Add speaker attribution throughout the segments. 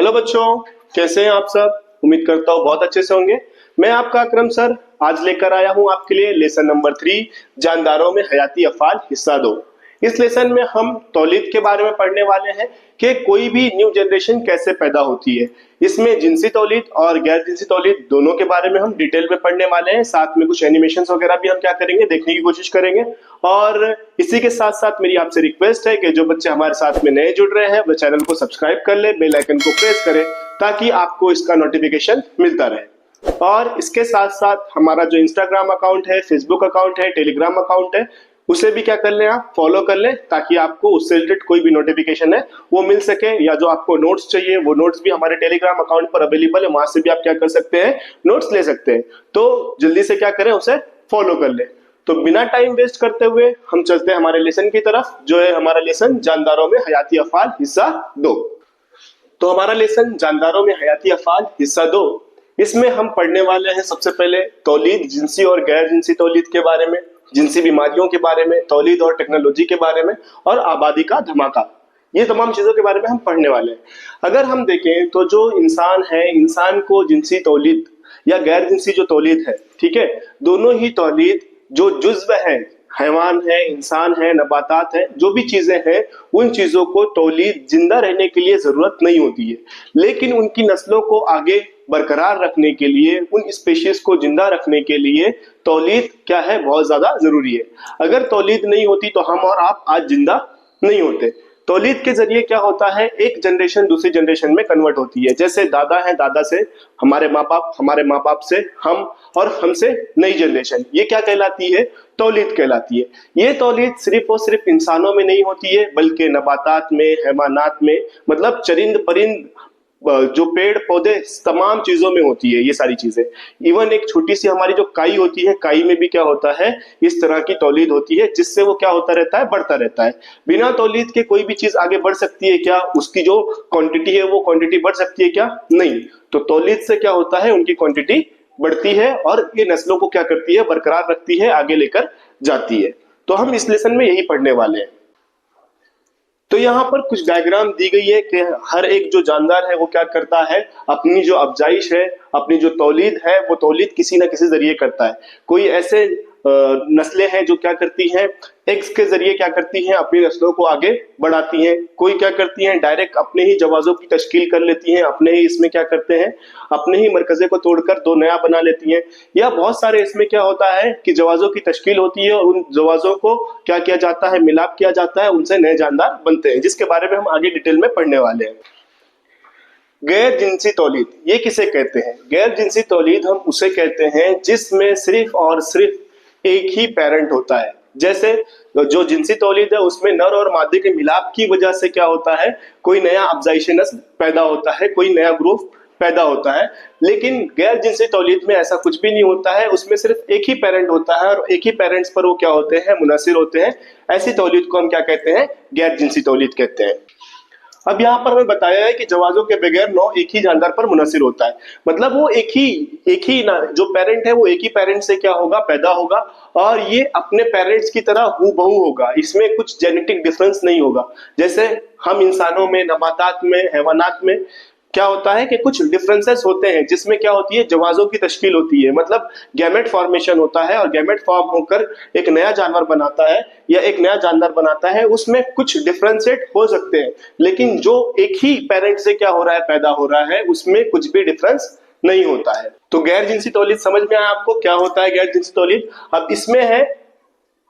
Speaker 1: Hello बच्चों, कैसे हैं आप सब। उम्मीद करता हूँ बहुत अच्छे से होंगे। मैं आपका अकरम सर आज लेकर आया हूँ आपके लिए लेसन नंबर 3 जानदारों में हयाती अफ़ाल हिस्सा 2। इस लेसन में हम तौलीद के बारे में पढ़ने वाले हैं कि कोई भी न्यू जनरेशन कैसे पैदा होती है। इसमें जिनसी तौलीद और गैर जिनसी तौलीद दोनों के बारे में हम डिटेल में पढ़ने वाले हैं। साथ में कुछ एनिमेशन वगैरह भी हम क्या करेंगे, देखने की कोशिश करेंगे। और इसी के साथ साथ मेरी आपसे रिक्वेस्ट है कि जो बच्चे हमारे साथ में नए जुड़ रहे हैं वो चैनल को सब्सक्राइब कर ले, बेल आइकन को प्रेस करें ताकि आपको इसका नोटिफिकेशन मिलता रहे। और इसके साथ साथ हमारा जो इंस्टाग्राम अकाउंट है, फेसबुक अकाउंट है, टेलीग्राम अकाउंट है, उसे भी क्या कर लें, आप फॉलो कर लें ताकि आपको उससे रिलेटेड कोई भी नोटिफिकेशन है वो मिल सके। या जो आपको नोट्स चाहिए वो नोट्स भी हमारे टेलीग्राम अकाउंट पर अवेलेबल है, वहां से भी आप क्या कर सकते हैं, नोट्स ले सकते हैं। तो जल्दी से क्या करें, उसे फॉलो कर लें। तो बिना टाइम वेस्ट करते हुए हम चलते हैं हमारे लेसन की तरफ, जो है हमारा लेसन जानदारों में हयाती अफ़ाल हिस्सा 2। तो हमारा लेसन जानदारों में हयाती अफ़ाल हिस्सा 2, इसमें हम पढ़ने वाले हैं सबसे पहले तौलीद, जिनसी और गैर जिनसी तौलीद के बारे में, जिनसी बीमारियों के बारे में, तौलीद और टेक्नोलॉजी के बारे में, और आबादी का धमाका। ये तमाम चीजों के बारे में हम पढ़ने वाले हैं। अगर हम देखें तो जो इंसान है, इंसान को जिनसी तौलीद या गैर जिनसी जो तौलीद है, ठीक है, दोनों ही तौलीद जो जुज्व है, हैवान है, इंसान है, नबातात है, जो भी चीजें हैं, उन चीजों को तौलीद जिंदा रहने के लिए जरूरत नहीं होती है। लेकिन उनकी नस्लों को आगे बरकरार रखने के लिए, उन स्पीशीज को जिंदा रखने के लिए तौलीद क्या है, बहुत ज्यादा जरूरी है। अगर तौलीद नहीं होती तो हम और आप आज जिंदा नहीं होते। तौलीद के जरिए क्या होता है, एक जनरेशन दूसरी जनरेशन में कन्वर्ट होती है। जैसे दादा है, दादा से हमारे माँ बाप, हमारे माँ बाप से हम, और हमसे नई जनरेशन, ये क्या कहलाती है, तौलीद कहलाती है। ये तौलीद सिर्फ और सिर्फ इंसानों में नहीं होती है बल्कि नबातात में, हैवानात में, मतलब चरिंद परिंद, जो पेड़ पौधे, तमाम चीजों में होती है ये सारी चीजें। इवन एक छोटी सी हमारी जो काई होती है, काई में भी क्या होता है, इस तरह की तौलीद होती है जिससे वो क्या होता रहता है, बढ़ता रहता है। बिना तौलीद के कोई भी चीज आगे बढ़ सकती है क्या, उसकी जो क्वांटिटी है वो क्वांटिटी बढ़ सकती है क्या, नहीं। तो तौलीद से क्या होता है, उनकी क्वांटिटी बढ़ती है और ये नस्लों को क्या करती है, बरकरार रखती है, आगे लेकर जाती है। तो हम इस लेसन में यही पढ़ने वाले हैं। तो यहाँ पर कुछ डायग्राम दी गई है कि हर एक जो जानदार है वो क्या करता है, अपनी जो अफजाइश है, अपनी जो तौलीद है, वो तौलीद किसी ना किसी जरिए करता है। कोई ऐसे नस्लें हैं जो क्या करती हैं, एग्स के जरिए क्या करती हैं, अपनी नस्लों को आगे बढ़ाती हैं। कोई क्या करती हैं, डायरेक्ट अपने ही जवाजों की तश्कील कर लेती हैं, अपने ही इसमें क्या करते हैं, अपने ही मरकजे को तोड़कर दो नया बना लेती हैं। या बहुत सारे इसमें क्या होता है कि जवाजों की तश्कील होती है और उन जवाजों को क्या किया जाता है, मिलाप किया जाता है, उनसे नए जानदार बनते हैं, जिसके बारे में हम आगे डिटेल में पढ़ने वाले हैं। गैर जिनसी तौलीद, ये किसे कहते हैं, गैर जिनसी तौलीद हम उसे कहते हैं जिसमें सिर्फ और सिर्फ एक ही पेरेंट होता है। जैसे जो जिनसी तौलीद है उसमें नर और मादे के मिलाप की वजह से क्या होता है, कोई नया अफजाइश नस्ल पैदा होता है, कोई नया ग्रुप पैदा होता है। लेकिन गैर जिनसी तौलीद में ऐसा कुछ भी नहीं होता है, उसमें सिर्फ एक ही पेरेंट होता है और एक ही पेरेंट्स पर वो क्या होते हैं, मुनहसिर होते हैं। ऐसी तौलीद को हम क्या कहते हैं, गैर जिनसी तौलीद कहते हैं। अब यहाँ पर हमें बताया है कि जवाजों के बगैर नौ एक ही जानदार पर मुनहसिर होता है, मतलब वो एक ही ना, जो पेरेंट है वो एक ही पेरेंट से क्या होगा, पैदा होगा, और ये अपने पेरेंट्स की तरह हूबहू होगा, इसमें कुछ जेनेटिक डिफरेंस नहीं होगा। जैसे हम इंसानों में, नबातात में, हैवानात में क्या होता है कि कुछ डिफरेंसेस होते हैं, जिसमें क्या होती है, जवाजों की तश्कील होती है, मतलब गैमेट फॉर्मेशन होता है और गैमेट फॉर्म होकर एक नया जानवर बनाता है या एक नया जानदार बनाता है। उसमें कुछ डिफरेंशिएट हो सकते हैं, लेकिन जो एक ही पेरेंट से क्या हो रहा है, पैदा हो रहा है, उसमें कुछ भी डिफरेंस नहीं होता है। तो गैर जिनसी तौलीद समझ में आया आपको, क्या होता है गैर जिनसी तौलीद। अब इसमें है,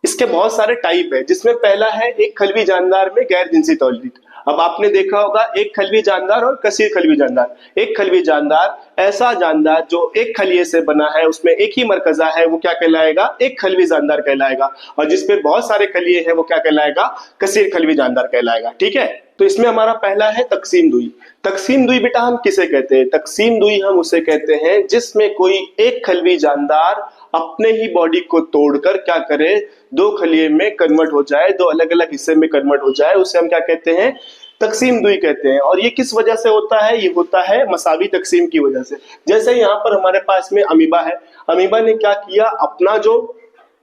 Speaker 1: इसके बहुत सारे टाइप है, जिसमें पहला है एक खलवी जानदार में गैर जिनसी तौलीद। अब आपने देखा होगा एक खलवी जानदार और कसीर खलवी जानदार। एक खलवी जानदार ऐसा जानदार जो एक खलिए से बना है, उसमें एक ही मरकजा है, वो क्या कहलाएगा, एक खलवी जानदार कहलाएगा। और जिसपे बहुत सारे खलिए हैं वो क्या कहलाएगा, कसीर खलवी जानदार कहलाएगा। ठीक है, तो इसमें हमारा पहला है तकसीम दुई। तकसीम दुई बेटा हम किसे कहते हैं, तकसीम दुई हम उसे कहते हैं जिसमें कोई एक खलवी जानदार अपने ही बॉडी को तोड़कर क्या करे, दो खलिए में कन्वर्ट हो जाए, दो अलग अलग हिस्से में कन्वर्ट हो जाए, उसे हम क्या कहते हैं, तकसीम दुई कहते हैं। और ये किस वजह से होता है, ये होता है मसावी तकसीम की वजह से। जैसे यहाँ पर हमारे पास में अमीबा है, अमीबा ने क्या किया, अपना जो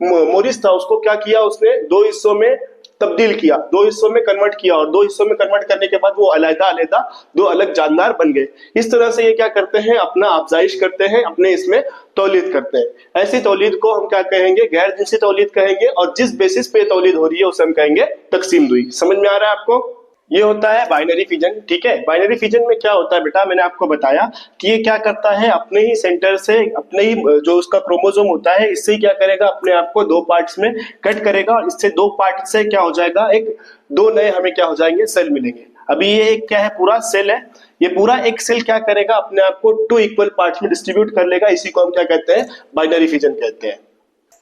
Speaker 1: मोरिस था उसको क्या किया, उसने दो हिस्सों में तब्दील किया, दो हिस्सों में कन्वर्ट किया, और दो हिस्सों में कन्वर्ट करने के बाद वो अलग अलग दो अलग जानदार बन गए। इस तरह से ये क्या करते हैं, अपना अफजाइश करते हैं, अपने इसमें तौलीद करते हैं। ऐसी तौलीद को हम क्या कहेंगे, गैर जिनसी तौलीद कहेंगे, और जिस बेसिस पे तौलीद हो रही है उसे हम कहेंगे तकसीम दुई। समझ में आ रहा है आपको? ये होता है बाइनरी फिजन। ठीक है, बाइनरी फिजन में क्या होता है बेटा, मैंने आपको बताया कि ये क्या करता है, अपने ही सेंटर से, अपने ही जो उसका क्रोमोसोम होता है, इससे ही क्या करेगा, अपने आप को दो पार्ट्स में कट करेगा, और इससे दो पार्ट से क्या हो जाएगा, एक दो नए हमें क्या हो जाएंगे, सेल मिलेंगे। अभी ये एक क्या है, पूरा सेल है, ये पूरा एक सेल क्या करेगा, अपने आप को टू इक्वल पार्ट्स में डिस्ट्रीब्यूट कर लेगा। इसी को हम क्या कहते हैं, बाइनरी फिजन कहते हैं।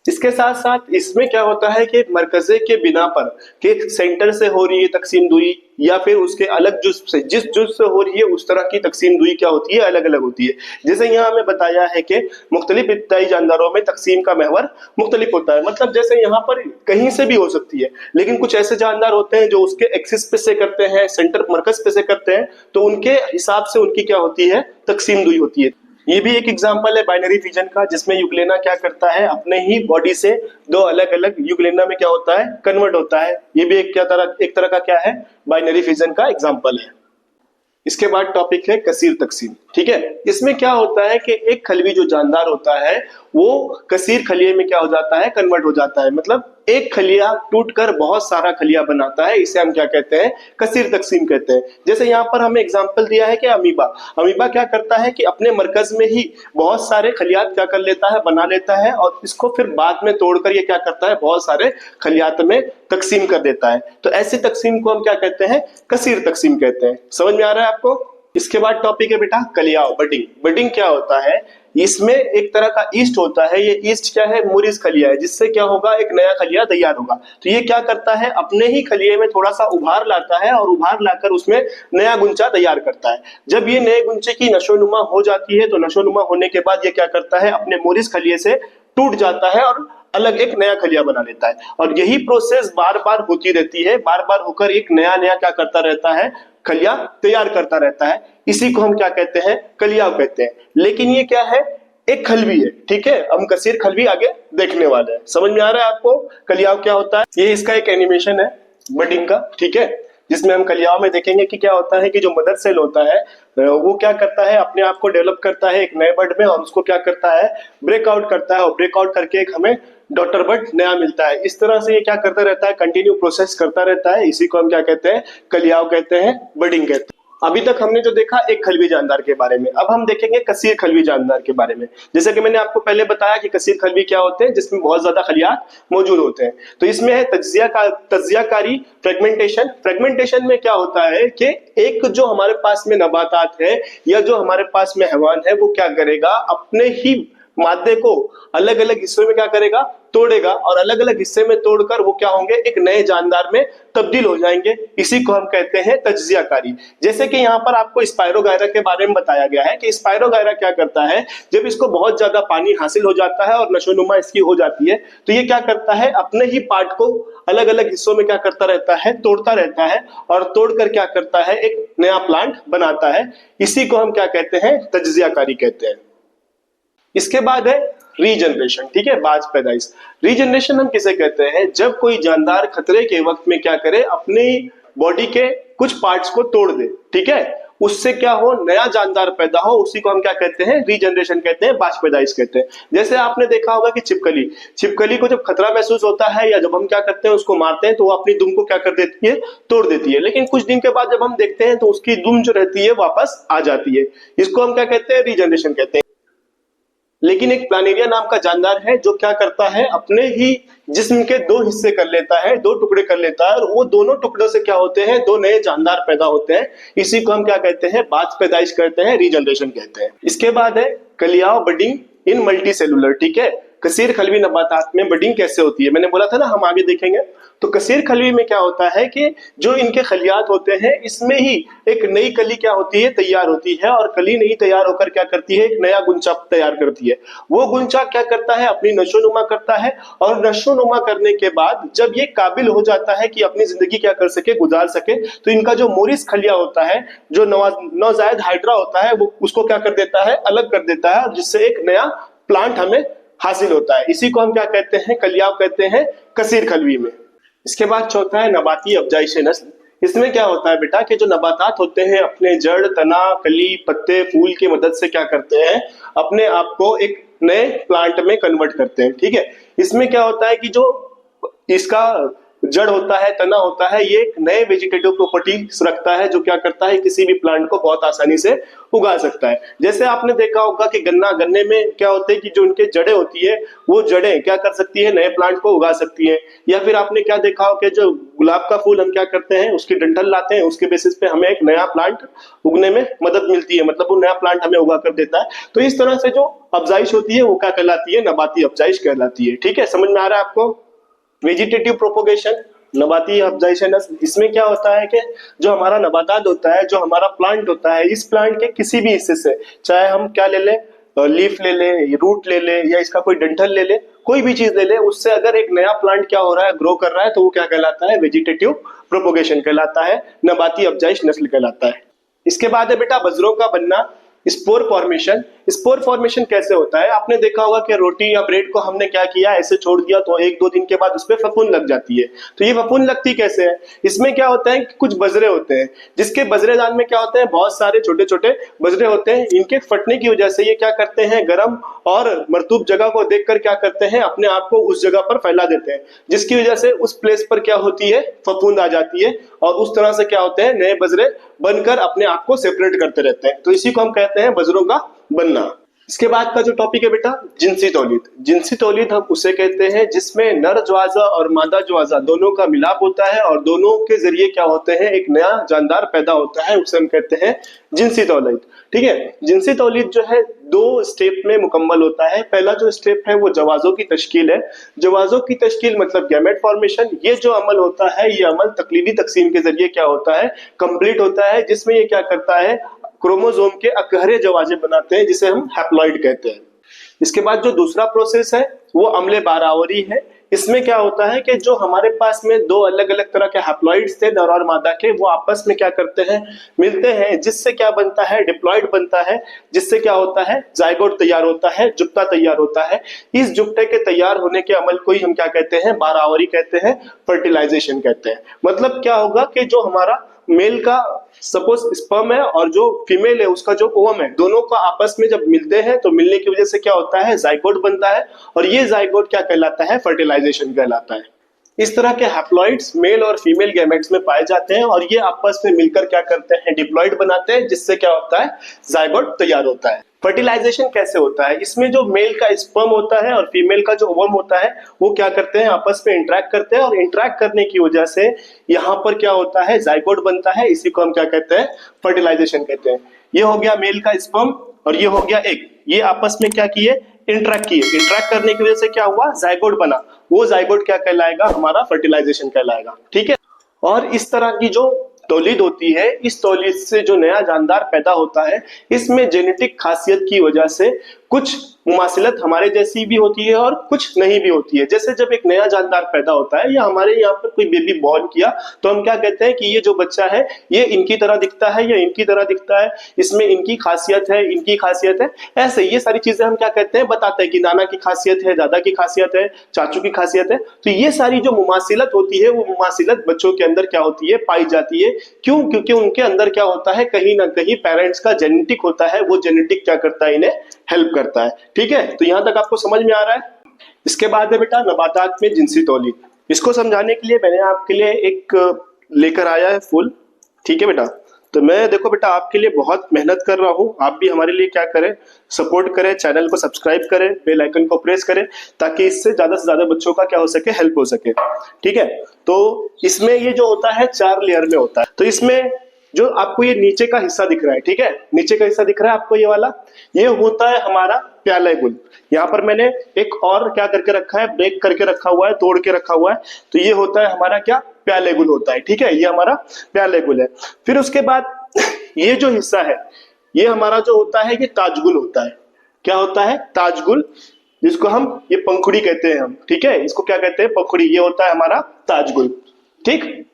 Speaker 1: इसके साथ साथ इसमें क्या होता है कि मरकजे के बिना पर कि सेंटर से हो रही है तकसीम दुई, या फिर उसके अलग जुज़ से, जिस जुज़ से हो रही है उस तरह की तकसीम दुई क्या होती है, अलग अलग होती है। जैसे यहाँ हमें बताया है कि मुख्तलिफ इब्तिदाई जानदारों में तकसीम का महवर मुख्तलिफ होता है। मतलब जैसे यहाँ पर कहीं से भी हो सकती है, लेकिन कुछ ऐसे जानदार होते हैं जो उसके एक्सिस पे से करते हैं, सेंटर मरकज पे से करते हैं, तो उनके हिसाब से उनकी क्या होती है, तकसीम दुई होती है। ये भी एक एग्जांपल है बाइनरी फिजन का, जिसमें यूग्लेना क्या करता है, अपने ही बॉडी से दो अलग अलग यूग्लेना में क्या होता है, कन्वर्ट होता है। ये भी एक तरह का क्या है, बाइनरी फिजन का एग्जांपल है। इसके बाद टॉपिक है कसीर तकसीम। ठीक है, इसमें क्या होता है कि एक खलवी जो जानदार होता है वो कसीर खलिये में क्या हो जाता है, कन्वर्ट हो जाता है। मतलब एक खलिया टूटकर बहुत सारा खलिया बनाता है, इसे हम क्या कहते हैं, कसीर तकसीम कहते हैं। जैसे यहाँ पर हमें एग्जांपल दिया है कि अमीबा, अमीबा क्या करता है कि अपने मरकज में ही बहुत सारे खलियात क्या कर लेता है, बना लेता है, और इसको फिर बाद में तोड़कर ये क्या करता है, बहुत सारे खलियात में तकसीम कर देता है। तो ऐसी तकसीम को हम क्या कहते हैं, कसीर तकसीम कहते हैं। समझ में आ रहा है आपको? इसके बाद टॉपिक है बेटा कलियाओ, बडिंग। बडिंग क्या होता है, इसमें एक तरह का ईस्ट होता है। ये ईस्ट क्या है, मोरिस खलिया है, जिससे क्या होगा, एक नया खलिया तैयार होगा। तो ये क्या करता है, अपने ही खलिये में थोड़ा सा उभार लाता है, और उभार लाकर उसमें नया गुंचा तैयार करता है। जब ये नए गुंचे की नशोनुमा हो जाती है, तो नशोनुमा होने के बाद ये क्या करता है, अपने मोरिस खलिये से टूट जाता है और अलग एक नया खलिया बना लेता है। और यही प्रोसेस बार बार होती रहती है, बार बार होकर एक नया नया क्या करता रहता है, खलिया तैयार करता रहता है। इसी को हम क्या कहते हैं, कलियाव कहते हैं। लेकिन ये क्या है, एक खलवी है। ठीक है, हम कसीर खलवी आगे देखने वाले हैं। समझ में आ रहा है आपको कलियाव क्या होता है? ये इसका एक एनिमेशन है बडिंग का। ठीक है, जिसमें हम कलियाव में देखेंगे कि क्या होता है कि जो मदर सेल होता है वो क्या करता है, अपने आप को डेवलप करता है एक नए बर्ड में, और उसको क्या करता है, ब्रेकआउट करता है, और ब्रेकआउट करके एक हमें डॉटर बर्ड नया मिलता है। इस तरह से ये क्या करता रहता है, कंटिन्यू प्रोसेस करता रहता है। इसी को हम क्या कहते हैं, कलियाव कहते हैं, बडिंग कहते हैं। अभी तक हमने जो देखा एक खलवी जानदार के बारे में, अब हम देखेंगे कसीर खलवी जानदार के बारे में। जैसे कि मैंने आपको पहले बताया कि कसीर खलवी क्या होते हैं, जिसमें बहुत ज्यादा खलियात मौजूद होते हैं। तो इसमें है तज्जियाकारी फ्रेगमेंटेशन। फ्रेगमेंटेशन में क्या होता है कि एक जो हमारे पास में नबातात है, या जो हमारे पास में हैवान है, वो क्या करेगा, अपने ही मादे को अलग अलग हिस्सों में क्या करेगा, तोड़ेगा, और अलग अलग हिस्से में तोड़कर वो क्या होंगे, एक नए जानदार में तब्दील हो जाएंगे। इसी को हम कहते हैं तज्जियाकारी। जैसे कि यहाँ पर आपको स्पायरोगायरा के बारे में बताया गया है कि स्पायरोगायरा क्या करता है, जब इसको बहुत ज्यादा पानी हासिल हो जाता है और नशोनुमा इसकी हो जाती है, तो ये क्या करता है, अपने ही पार्ट को अलग अलग हिस्सों में क्या करता रहता है, तोड़ता रहता है, और तोड़कर क्या करता है, एक नया प्लांट बनाता है। इसी को हम क्या कहते हैं, तज्जियाकारी कहते हैं। इसके बाद है रीजनरेशन। ठीक है, बाज पैदाइश। रीजनरेशन हम किसे कहते हैं, जब कोई जानदार खतरे के वक्त में क्या करे, अपनी बॉडी के कुछ पार्ट्स को तोड़ दे। ठीक है, उससे क्या हो, नया जानदार पैदा हो, उसी को हम क्या कहते हैं, रीजनरेशन कहते हैं, बाज पैदाइश कहते हैं। जैसे आपने देखा होगा कि छिपकली को जब खतरा महसूस होता है, या जब हम क्या करते हैं, उसको मारते हैं, तो वो अपनी दुम को क्या कर देती है, तोड़ देती है। लेकिन कुछ दिन के बाद जब हम देखते हैं, तो उसकी दुम जो रहती है वापस आ जाती है। इसको हम क्या कहते हैं, रीजनरेशन कहते हैं। लेकिन एक प्लानेरिया नाम का जानदार है जो क्या करता है, अपने ही जिस्म के दो हिस्से कर लेता है, दो टुकड़े कर लेता है, और वो दोनों टुकड़ों से क्या होते हैं, दो नए जानदार पैदा होते हैं। इसी को हम क्या कहते हैं, बाज पैदाइश कहते हैं, रीजनरेशन कहते हैं। इसके बाद है कलियाओ बडिंग इन मल्टी सेलुलर। ठीक है, कसीर खलवी नबातात में बडिंग कैसे होती है, मैंने बोला था ना, हम आगे देखेंगे। तो कसीर खलवी में क्या होता है कि जो इनके खलियात होते हैं, इसमें ही एक नई कली क्या होती है, तैयार होती है, और कली नहीं तैयार होकर क्या करती है, एक नया गुंचा तैयार करती है। वो गुंचा क्या करता है, अपनी नशोनुमा करता है, और नशोनुमा करने के बाद जब ये काबिल हो जाता है कि अपनी जिंदगी क्या कर सके, गुजार सके, तो इनका जो मोरिस खलिया होता है, जो नौजायद हाइड्रा होता है, वो उसको क्या कर देता है, अलग कर देता है, जिससे एक नया प्लांट हमें हासिल होता है। इसी को हम क्या कहते हैं, कलियाव कहते हैं, कसीर खलवी में। इसके बाद चौथा है नबाती अफजाइश नस्ल। इसमें क्या होता है बेटा कि जो नबातात होते हैं अपने जड़, तना, कली, पत्ते, फूल की मदद से क्या करते हैं, अपने आप को एक नए प्लांट में कन्वर्ट करते हैं। ठीक है, इसमें क्या होता है कि जो इसका जड़ होता है, तना होता है, ये एक नए वेजिटेटिव प्रॉपर्टी रखता है जो क्या करता है, किसी भी प्लांट को बहुत आसानी से उगा सकता है। जैसे आपने देखा होगा कि गन्ने में क्या होते हैं कि जो उनके जड़ें होती है वो जड़ें क्या कर सकती है, नए प्लांट को उगा सकती है। या फिर आपने क्या देखा हो कि जो गुलाब का फूल हम क्या करते हैं, उसकी डंठल लाते हैं, उसके बेसिस पे हमें एक नया प्लांट उगने में मदद मिलती है, मतलब वो नया प्लांट हमें उगा कर देता है। तो इस तरह से जो अफजाइश होती है वो क्या कहलाती है, नबाती अफजाइश कहलाती है। ठीक है, समझ में आ रहा है आपको? वेजिटेटिव प्रोपोगेशन, नबाती अफजाइश नस्ल, इसमें क्या होता है कि जो हमारा नबातात होता है, जो हमारा प्लांट होता है, इस प्लांट के किसी भी हिस्से से, चाहे हम क्या ले लें, लीफ ले ले, रूट ले ले, या इसका कोई डंठल ले ले, कोई भी चीज ले ले, उससे अगर एक नया प्लांट क्या हो रहा है, ग्रो कर रहा है, तो वो क्या कहलाता है, वेजिटेटिव प्रोपोगेशन कहलाता है, नबाती अफजाइश नस्ल कहलाता है। इसके बाद है बेटा बजरों का बनना, स्पोर फॉर्मेशन। स्पोर फॉर्मेशन कैसे होता है, आपने देखा होगा कि रोटी या ब्रेड को हमने क्या किया, ऐसे छोड़ दिया तो एक दो दिन के बाद उसपे फफूंद लग जाती है। तो ये फफूंद लगती कैसे है, इसमें क्या होता है कि कुछ बजरे होते हैं, जिसके बजरेदान में क्या होते हैं, बहुत सारे छोटे छोटे बजरे होते हैं। इनके फटने की वजह से ये क्या करते हैं, गर्म और मरतूब जगह को देखकर क्या करते हैं, अपने आप को उस जगह पर फैला देते हैं, जिसकी वजह से उस प्लेस पर क्या होती है, फफूंद आ जाती है, और उस तरह से क्या होते हैं, नए बजरे बनकर अपने आप को सेपरेट करते रहते हैं। तो इसी को हम कहते हैं बजरों का बनना। इसके बाद का जो टॉपिक है बेटा, जिनसी तौलीद। जिनसी तौलीद हम उसे कहते हैं जिसमें नर ज्वाजा और मादा ज्वाजा दोनों का मिलाप होता है और दोनों के जरिए क्या होते हैं, एक नया जानदार पैदा होता है, उसे हम कहते हैं जिनसी तौलीद। ठीक है, जिनसी तौलीद जो है दो स्टेप में मुकम्मल होता है। पहला जो स्टेप है वो जवाजों की तश्कील है। जवाजों की तश्कील मतलब गैमेट फॉर्मेशन। ये जो अमल होता है, ये अमल तकलीदी तकसीम के जरिए क्या होता है, कंप्लीट होता है, जिसमें ये क्या करता है, क्रोमोसोम के अकहरे जवाजे बनाते हैं, जिसे हम हैप्लॉइड कहते हैं। इसके बाद जो दूसरा प्रोसेस है वो अम्ले बारावरी है। इसमें क्या होता है कि जो हमारे पास में दो अलग अलग तरह के हैप्लॉइड्स थे, नर और मादा के, वो आपस में क्या करते हैं, मिलते हैं, जिससे क्या बनता है, डिप्लॉइड बनता है, जिससे क्या होता है, जाइगोट तैयार होता है, जुप्ता तैयार होता है। इस जुप्ते के तैयार होने के अमल को ही हम क्या कहते हैं, बारावरी कहते हैं, फर्टिलाइजेशन कहते हैं। मतलब क्या होगा कि जो हमारा मेल का सपोज स्पर्म है और जो फीमेल है उसका जो ओवम है, दोनों का आपस में जब मिलते हैं तो मिलने की वजह से क्या होता है, जाइगोट बनता है, और ये जाइगोट क्या कहलाता है, फर्टिलाइजेशन कहलाता है। इस तरह के हैप्लॉइड्स मेल और फीमेल गैमेट्स में पाए जाते हैं और ये आपस में मिलकर क्या करते हैं, डिप्लॉइड बनाते हैं, जिससे क्या होता है, जाइगोट तैयार होता है। फर्टिलाइजेशन कैसे होता है, इसमें जो मेल का स्पर्म होता है और फीमेल का जो ओवम होता है वो क्या करते हैं, आपस में इंटरेक्ट करते हैं, और इंटरेक्ट करने की वजह से यहाँ पर क्या होता है, जाइगोट बनता है। इसी को हम क्या कहते हैं, फर्टिलाइजेशन कहते हैं। ये हो गया मेल का स्पर्म और ये हो गया एग, ये आपस में क्या किए, इंटरेक्ट किए। इंटरेक्ट करने की वजह से क्या हुआ, जाइगोट बना। वो जाइगोट क्या कहलाएगा, हमारा फर्टिलाइजेशन कहलाएगा। ठीक है, और इस तरह की जो तौलीद होती है, इस तौलीद से जो नया जानदार पैदा होता है, इसमें जेनेटिक खासियत की वजह से कुछ मुमासिलत हमारे जैसी भी होती है और कुछ नहीं भी होती है। जैसे जब एक नया जानदार पैदा होता है या हमारे यहाँ पर कोई बेबी बॉर्न किया, तो हम क्या कहते हैं कि ये जो बच्चा है ये इनकी तरह दिखता है या इनकी तरह दिखता है, इसमें इनकी खासियत है, इनकी खासियत है, ऐसे ये सारी चीजें हम क्या कहते हैं, बताते हैं कि नाना की खासियत है, दादा की खासियत है, चाचू की खासियत है। तो ये सारी जो मुमासिलत होती है वो मुमासिलत बच्चों के अंदर क्या होती है, पाई जाती है। क्यों? क्योंकि उनके अंदर क्या होता है, कहीं ना कहीं पेरेंट्स का जेनेटिक होता है, वो जेनेटिक क्या करता है, इन्हें हेल्प करता है। ठीक है, तो यहां तक आपको समझ में आ रहा है। इसके बाद है बेटा नबातात में जिनसी तौलीद। इसको समझाने के लिए मैंने आपके लिए एक लेकर आया है फूल। ठीक है बेटा, तो मैं देखो बेटा आपके लिए बहुत मेहनत कर रहा हूं, आप भी हमारे लिए क्या करें, सपोर्ट करें, चैनल को सब्सक्राइब करें, बेल आइकन को प्रेस करें, ताकि इससे ज्यादा से ज्यादा बच्चों का क्या हो सके, हेल्प हो सके। ठीक है, तो इसमें ये जो होता है 4 लेयर में होता है। तो इसमें जो आपको ये नीचे का हिस्सा दिख रहा है, ठीक है, नीचे का हिस्सा दिख रहा है आपको ये वाला, ये होता है हमारा प्याले गुल। यहाँ पर मैंने एक और क्या करके रखा है, ब्रेक करके रखा हुआ है, तोड़ के रखा हुआ है। तो ये होता है हमारा क्या, प्याले गुल होता है। ठीक है, ये हमारा प्याले गुल है। फिर उसके बाद ये जो हिस्सा है ये हमारा जो होता है, ये ताजगुल होता है। क्या होता है, ताजगुल, जिसको हम ये पंखुड़ी कहते हैं हम। ठीक है, इसको क्या कहते हैं, पंखुड़ी, ये होता है हमारा ताजगुल। ठीक,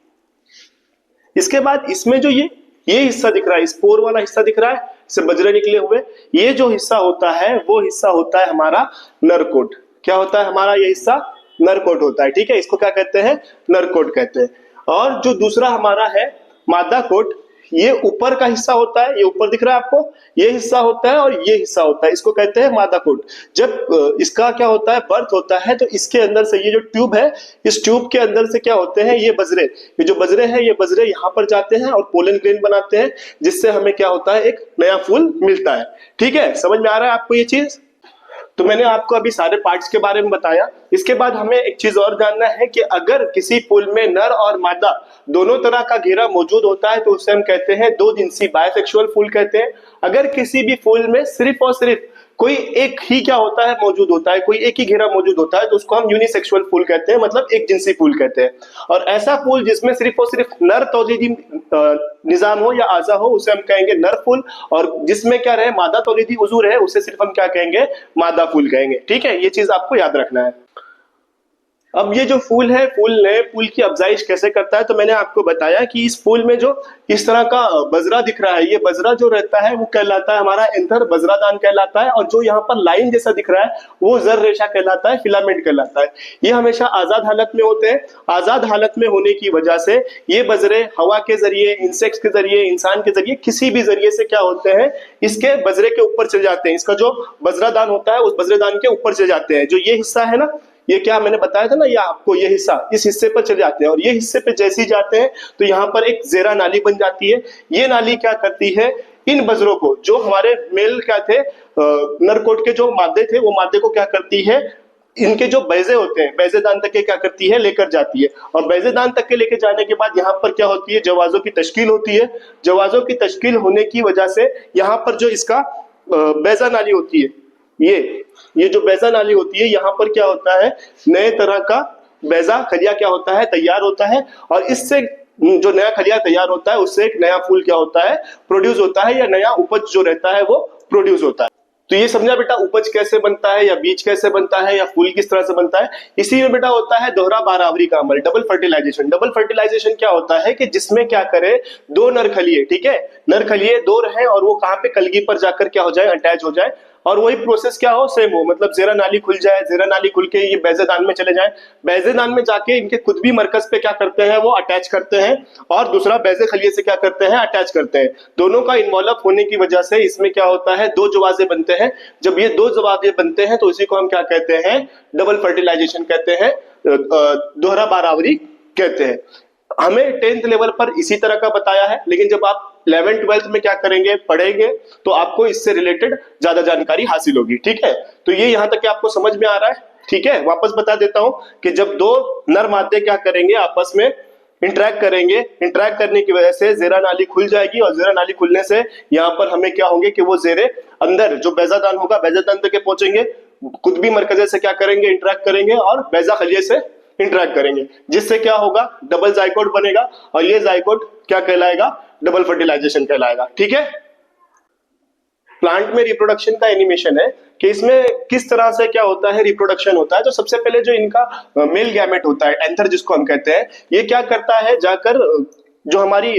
Speaker 1: इसके बाद इसमें जो ये हिस्सा दिख रहा है, स्पोर वाला हिस्सा दिख रहा है, इससे बजरे निकले हुए, ये जो हिस्सा होता है वो हिस्सा होता है हमारा नरकोट। क्या होता है हमारा ये हिस्सा, नर कोट होता है, ठीक है, इसको क्या कहते हैं, नर कोट कहते हैं। और जो दूसरा हमारा है मादा कोट, ये ऊपर का हिस्सा होता है, ये ऊपर दिख रहा है आपको, ये हिस्सा होता है और ये हिस्सा होता है, इसको कहते हैं मादा कोट। जब इसका क्या होता है, बर्थ होता है, तो इसके अंदर से ये जो ट्यूब है, इस ट्यूब के अंदर से क्या होते हैं, ये बजरे, ये जो बजरे हैं, ये बजरे यहाँ पर जाते हैं और पोलन ग्रेन बनाते हैं, जिससे हमें क्या होता है, एक नया फूल मिलता है। ठीक है, समझ में आ रहा है आपको ये चीज? तो मैंने आपको अभी सारे पार्ट्स के बारे में बताया। इसके बाद हमें एक चीज और जानना है कि अगर किसी फूल में नर और मादा दोनों तरह का घेरा मौजूद होता है तो उसे हम कहते हैं दो जिनसी, बायसेक्सुअल फूल कहते हैं। अगर किसी भी फूल में सिर्फ और सिर्फ कोई एक ही क्या होता है, मौजूद होता है, कोई एक ही घेरा मौजूद होता है, तो उसको हम यूनिसेक्सुअल फूल कहते हैं, मतलब एक जिनसी फूल कहते हैं। और ऐसा फूल जिसमें सिर्फ और सिर्फ नर तौलीदी निजाम हो या आजा हो, उसे हम कहेंगे नर फूल। और जिसमें क्या रहे, मादा तौलीदी उजूर है, उसे सिर्फ हम क्या कहेंगे, मादा फूल कहेंगे। ठीक है, ये चीज आपको याद रखना है। अब ये जो फूल है, फूल नए फूल की अफजाइश कैसे करता है, तो मैंने आपको बताया कि इस फूल में जो इस तरह का बजरा दिख रहा है, ये बजरा जो रहता है वो कहलाता है हमारा एंथर, बजरादान कहलाता है। और जो यहाँ पर लाइन जैसा दिख रहा है वो जर रेशा कहलाता है, फिलामेंट कहलाता है। ये हमेशा आजाद हालत में होते हैं। आजाद हालत में होने की वजह से ये बजरे हवा के जरिए, इंसेक्ट्स के जरिए, इंसान के जरिए, किसी भी जरिए से क्या होते हैं, इसके बजरे के ऊपर चले जाते हैं। इसका जो बजरादान होता है उस बजरेदान के ऊपर चले जाते हैं। जो ये हिस्सा है ना, ये क्या मैंने बताया था ना, ये आपको ये हिस्सा, इस हिस्से पर चले जाते हैं। और ये हिस्से पे जैसे ही जाते हैं तो यहाँ पर एक जेरा नाली बन जाती है। ये नाली क्या करती है, इन बजरों को, जो हमारे मेल क्या थे, नरकोट के जो मादे थे, वो मादे को क्या करती है, इनके जो बैजे होते हैं, बैजेदान तक के क्या करती है, लेकर जाती है। और बैजेदान तक के लेके जाने के बाद यहाँ पर क्या होती है, जवाजों की तश्कील होती है। जवाजों की तश्कील होने की वजह से यहाँ पर जो इसका बैजा नाली होती है, ये जो बैजा नाली होती है, यहाँ पर क्या होता है, नए तरह का बैजा खलिया क्या होता है, तैयार होता है। और इससे जो नया खलिया तैयार होता है, उससे एक नया फूल क्या होता है, प्रोड्यूस होता है, या नया उपज जो रहता है वो प्रोड्यूस होता है। तो ये समझा बेटा, उपज कैसे बनता है, या बीज कैसे बनता है, या फूल किस तरह से बनता है। इसी में बेटा होता है दोहरा बारावरी का अमल, डबल फर्टिलाइजेशन। डबल फर्टिलाइजेशन क्या होता है कि जिसमें क्या करे, दो नर खलिए, ठीक है, नर खलिए दो रहे और वो कहाँ पे, कलगी पर जाकर क्या हो जाए, अटैच हो जाए। और वही प्रोसेस क्या हो, सेम हो, मतलब जेरा नाली खुल जाए, जेरा नाली खुल के ये बैजेदान में चले जाए, बैजेदान में जाके इनके खुद भी मरकज पे क्या करते हैं, वो अटैच करते हैं, और दूसरा बैजे खलिए से क्या करते हैं, अटैच करते हैं। दोनों का इन्वॉल्व होने की वजह से इसमें क्या होता है, दो जवाजे बनते हैं। जब ये दो जवाजे बनते हैं तो इसी को हम क्या कहते हैं, डबल फर्टिलाइजेशन कहते हैं, दोहरा बारावरी कहते हैं। हमें 10th लेवल पर इसी तरह का बताया है, लेकिन जब आप 11th 12th में क्या करेंगे, पढ़ेंगे, तो आपको इससे रिलेटेड ज्यादा जानकारी हासिल होगी। ठीक है, तो ये यहां तक कि आपको समझ में आ रहा है। ठीक है, वापस बता देता हूं कि जब दो नर मादे क्या करेंगे, आपस में इंटरेक्ट करेंगे, इंटरेक्ट करने की वजह से जेरा नाली खुल जाएगी। और जेरा नाली खुलने से यहाँ पर हमें क्या होंगे कि वो जेरे अंदर जो बैजादान होगा, बैजादान तक पहुंचेंगे, खुद भी मरकजे से क्या करेंगे, इंटरेक्ट करेंगे, और बैजा खलिए से इंटरेक्ट करेंगे, जिससे क्या होगा, डबल जाइकोट बनेगा। और ये जाइकोट क्या कहलाएगा, डबल फर्टिलाइजेशन कहलाएगा। ठीक है, प्लांट में रिप्रोडक्शन का एनिमेशन है कि इसमें किस तरह से क्या होता है, रिप्रोडक्शन होता है। तो सबसे पहले जो इनका मेल गैमेट होता है, एंथर जिसको हम कहते हैं, ये क्या करता है, जाकर जो हमारी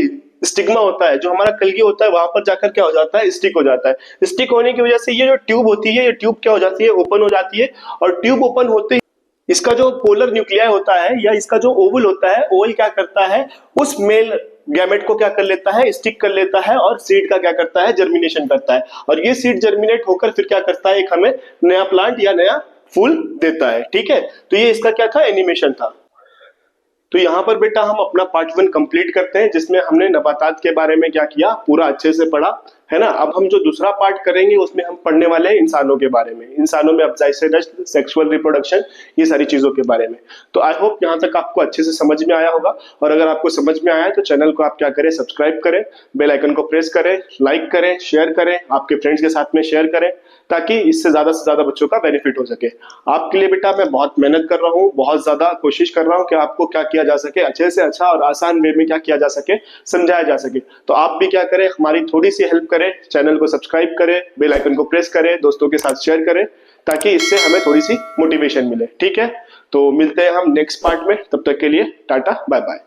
Speaker 1: स्टिग्मा होता है, जो हमारा कलगी होता है, वहां पर जाकर क्या हो जाता है, स्टिक हो जाता है। स्टिक होने की वजह से ये जो ट्यूब होती है, ये ट्यूब क्या हो जाती है, ओपन हो जाती है। और ट्यूब ओपन होते ही इसका जो पोलर न्यूक्लियाई होता है, या इसका जो ओवल होता है, ओवल क्या करता है, उस मेल गैमेट को क्या कर लेता है, स्टिक कर लेता है, और सीड का क्या करता है, जर्मिनेशन करता है। और ये सीड जर्मिनेट होकर फिर क्या करता है, एक हमें नया प्लांट या नया फूल देता है। ठीक है, तो ये इसका क्या था, एनिमेशन था। तो यहाँ पर बेटा हम अपना पार्ट 1 कंप्लीट करते हैं, जिसमें हमने नबातात के बारे में क्या किया, पूरा अच्छे से पढ़ा है ना। अब हम जो दूसरा पार्ट करेंगे उसमें हम पढ़ने वाले हैं इंसानों के बारे में, इंसानों में अफजाइश नस्ल, सेक्सुअल रिप्रोडक्शन, ये सारी चीजों के बारे में। तो आई होप यहाँ तक आपको अच्छे से समझ में आया होगा। और अगर आपको समझ में आया है तो चैनल को आप क्या करें, सब्सक्राइब करें, बेल आइकन को प्रेस करें, लाइक करें, शेयर करें, आपके फ्रेंड्स के साथ में शेयर करें, ताकि इससे ज्यादा बच्चों का बेनिफिट हो सके। आपके लिए बेटा मैं बहुत मेहनत कर रहा हूँ, बहुत ज्यादा कोशिश कर रहा हूँ कि आपको क्या किया जा सके, अच्छे से अच्छा और आसान वे में क्या किया जा सके, समझाया जा सके। तो आप भी क्या करें, हमारी थोड़ी सी हेल्प करें, चैनल को सब्सक्राइब करें, बेल आइकन को प्रेस करें, दोस्तों के साथ शेयर करें, ताकि इससे हमें थोड़ी सी मोटिवेशन मिले। ठीक है, तो मिलते हैं हम नेक्स्ट पार्ट में, तब तक के लिए टाटा बाय बाय।